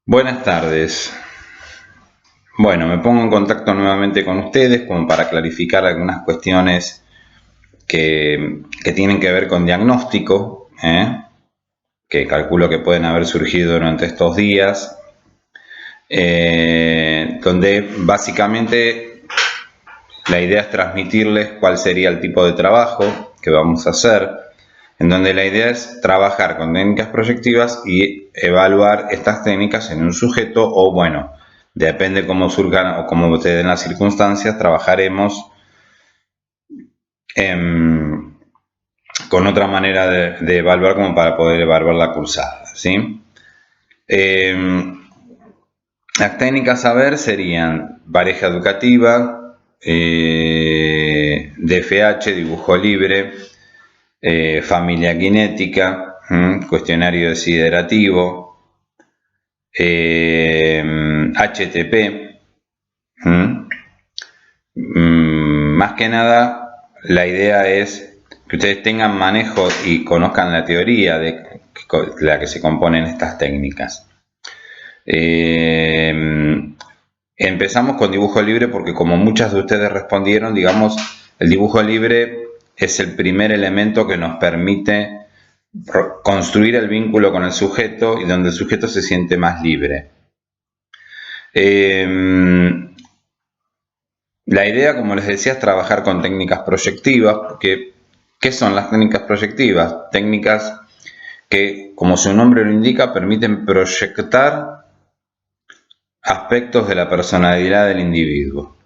Buenas tardes. Bueno, me pongo en contacto nuevamente con ustedes como para clarificar algunas cuestiones que tienen que ver con diagnóstico, que calculo que pueden haber surgido durante estos días, donde básicamente la idea es transmitirles cuál sería el tipo de trabajo que vamos a hacer, en donde la idea es trabajar con técnicas proyectivas y evaluar estas técnicas en un sujeto o, bueno, depende cómo surjan o cómo se den las circunstancias, trabajaremos con otra manera de evaluar como para poder evaluar la cursada, ¿sí? Las técnicas a ver serían pareja educativa, DFH, dibujo libre, familia cinética, cuestionario desiderativo, HTP. Más que nada, la idea es que ustedes tengan manejo y conozcan la teoría de la que se componen estas técnicas. Empezamos con dibujo libre porque, como muchas de ustedes respondieron, digamos, el dibujo libre es el primer elemento que nos permite construir el vínculo con el sujeto y donde el sujeto se siente más libre. La idea, como les decía, es trabajar con técnicas proyectivas, porque ¿qué son las técnicas proyectivas? Técnicas que, como su nombre lo indica, permiten proyectar aspectos de la personalidad del individuo.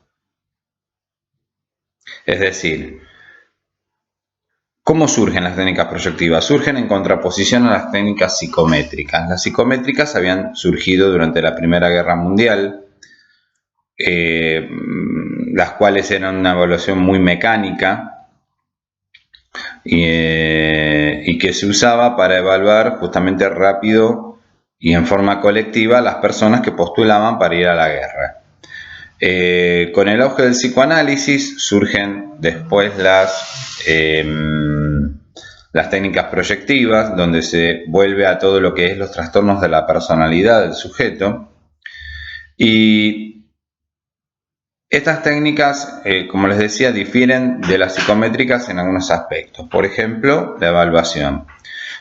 Es decir, ¿cómo surgen las técnicas proyectivas? Surgen en contraposición a las técnicas psicométricas. Las psicométricas habían surgido durante la Primera Guerra Mundial, las cuales eran una evaluación muy mecánica y que se usaba para evaluar justamente rápido y en forma colectiva las personas que postulaban para ir a la guerra. Con el auge del psicoanálisis surgen después las técnicas proyectivas, donde se vuelve a todo lo que es los trastornos de la personalidad del sujeto. Y estas técnicas, como les decía, difieren de las psicométricas en algunos aspectos. Por ejemplo, la evaluación.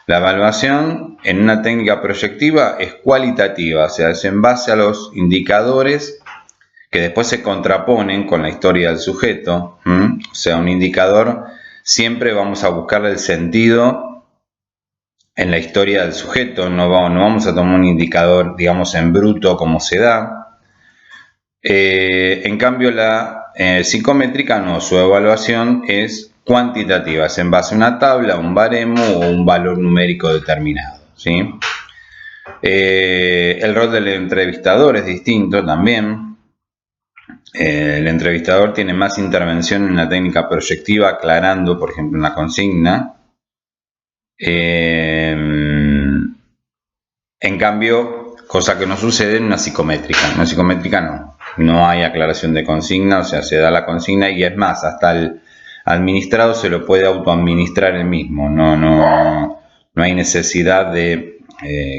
La evaluación en una técnica proyectiva es cualitativa, o sea, es en base a los indicadores que después se contraponen con la historia del sujeto. O sea, un indicador, siempre vamos a buscarle el sentido en la historia del sujeto, no vamos a tomar un indicador, digamos, en bruto como se da. En cambio, la psicométrica no, su evaluación es cuantitativa, es en base a una tabla, un baremo o un valor numérico determinado, ¿sí? El rol del entrevistador es distinto también. El entrevistador tiene más intervención en la técnica proyectiva, aclarando, por ejemplo, una consigna. En cambio, cosa que no sucede en una psicométrica. En una psicométrica no hay aclaración de consigna, o sea, se da la consigna y es más, hasta el administrado se lo puede autoadministrar él mismo. No hay necesidad de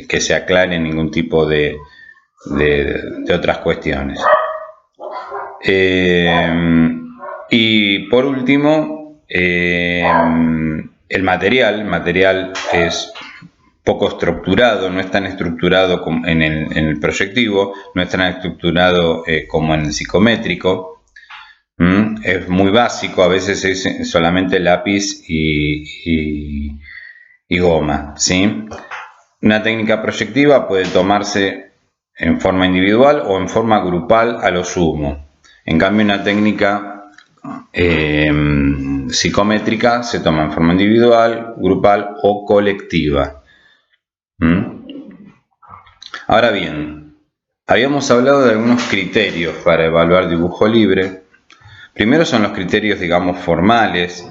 que se aclare ningún tipo de otras cuestiones. Y por último, el material es poco estructurado, no es tan estructurado como en el proyectivo, no es tan estructurado como en el psicométrico. Es muy básico, a veces es solamente lápiz y goma, ¿sí? Una técnica proyectiva puede tomarse en forma individual o en forma grupal a lo sumo. En cambio, una técnica psicométrica se toma en forma individual, grupal o colectiva. Ahora bien, habíamos hablado de algunos criterios para evaluar dibujo libre. Primero son los criterios, digamos, formales.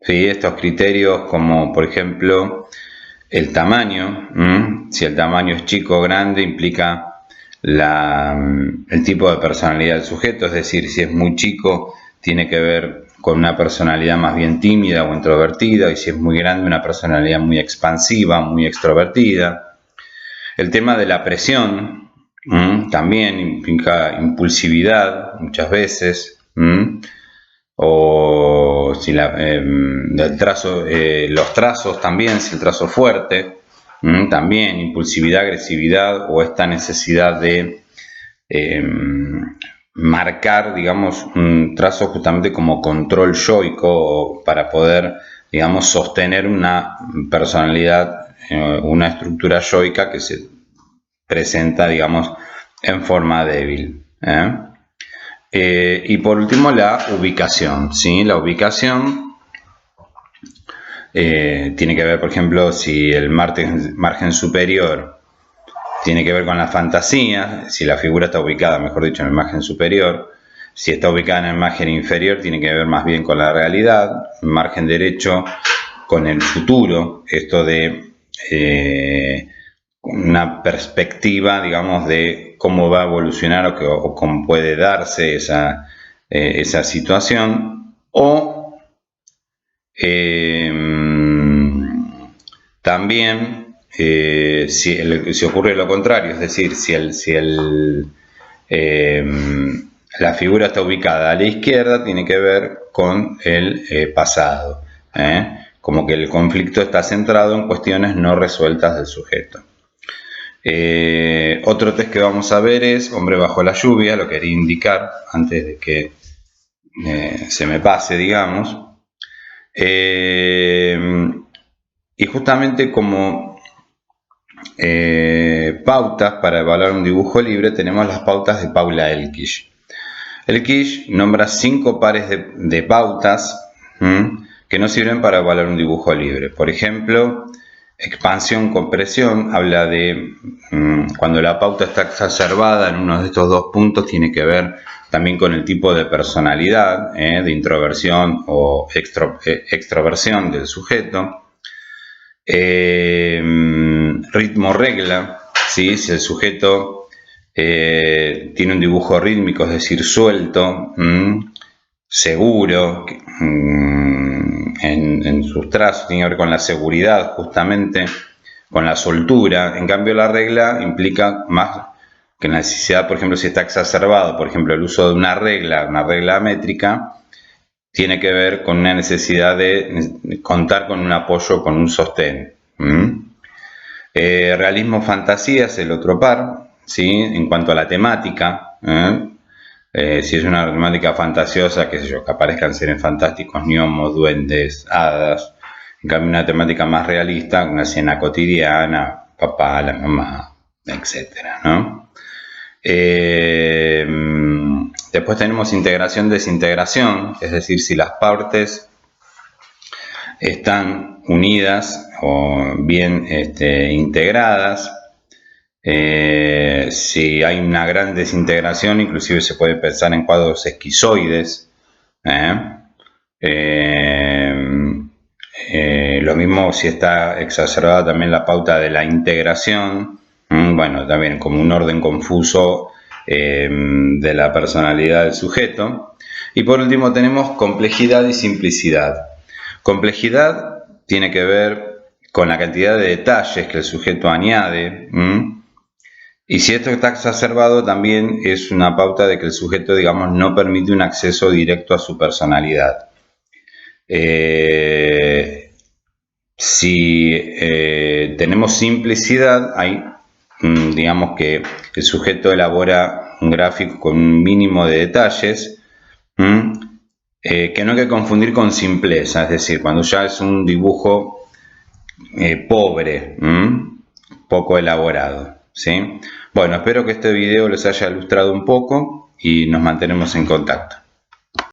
¿Sí? Estos criterios como, por ejemplo, el tamaño. Si el tamaño es chico o grande, implica el tipo de personalidad del sujeto, es decir, si es muy chico, tiene que ver con una personalidad más bien tímida o introvertida, y si es muy grande, una personalidad muy expansiva, muy extrovertida. El tema de la presión también implica impulsividad muchas veces. O si del trazo, los trazos también, si el trazo es fuerte, también impulsividad, agresividad o esta necesidad de marcar, digamos, un trazo justamente como control yoico para poder, digamos, sostener una personalidad, una estructura yoica que se presenta, digamos, en forma débil. Y por último, la ubicación, ¿sí? La ubicación tiene que ver, por ejemplo, si el margen superior tiene que ver con la fantasía, si la figura está ubicada, mejor dicho, en el margen superior. Si está ubicada en el margen inferior, tiene que ver más bien con la realidad. El margen derecho con el futuro, esto de una perspectiva, digamos, de cómo va a evolucionar o cómo puede darse esa situación. O también si ocurre lo contrario, es decir, si la figura está ubicada a la izquierda, tiene que ver con el pasado, como que el conflicto está centrado en cuestiones no resueltas del sujeto. Otro test que vamos a ver es hombre bajo la lluvia, lo quería indicar antes de que se me pase, digamos. Y justamente como pautas para evaluar un dibujo libre tenemos las pautas de Paula Elkish. Elkish nombra 5 pares de pautas que nos sirven para evaluar un dibujo libre. Por ejemplo, expansión, compresión, habla de cuando la pauta está exacerbada en uno de estos dos puntos, tiene que ver también con el tipo de personalidad, de introversión o extroversión del sujeto. Ritmo regla, ¿sí? Si el sujeto tiene un dibujo rítmico, es decir, suelto, seguro, en sus trazos, tiene que ver con la seguridad justamente, con la soltura. En cambio la regla implica más que la necesidad, por ejemplo, si está exacerbado, por ejemplo, el uso de una regla métrica, tiene que ver con una necesidad de contar con un apoyo, con un sostén. Realismo fantasía es el otro par, ¿sí? En cuanto a la temática, si es una temática fantasiosa, qué sé yo, que aparezcan seres fantásticos, gnomos, duendes, hadas. En cambio, una temática más realista, una escena cotidiana, papá, la mamá, etcétera, ¿no? Después tenemos integración, desintegración, es decir, si las partes están unidas o bien integradas. Si hay una gran desintegración, inclusive se puede pensar en cuadros esquizoides. Lo mismo si está exacerbada también la pauta de la integración. Bueno, también como un orden confuso de la personalidad del sujeto. Y por último tenemos complejidad y simplicidad. Complejidad tiene que ver con la cantidad de detalles que el sujeto añade. Y si esto está exacerbado, también es una pauta de que el sujeto, digamos, no permite un acceso directo a su personalidad. Si tenemos simplicidad, hay, digamos que el sujeto elabora un gráfico con un mínimo de detalles, que no hay que confundir con simpleza, es decir, cuando ya es un dibujo pobre, poco elaborado, ¿sí? Bueno, espero que este video les haya ilustrado un poco y nos mantenemos en contacto.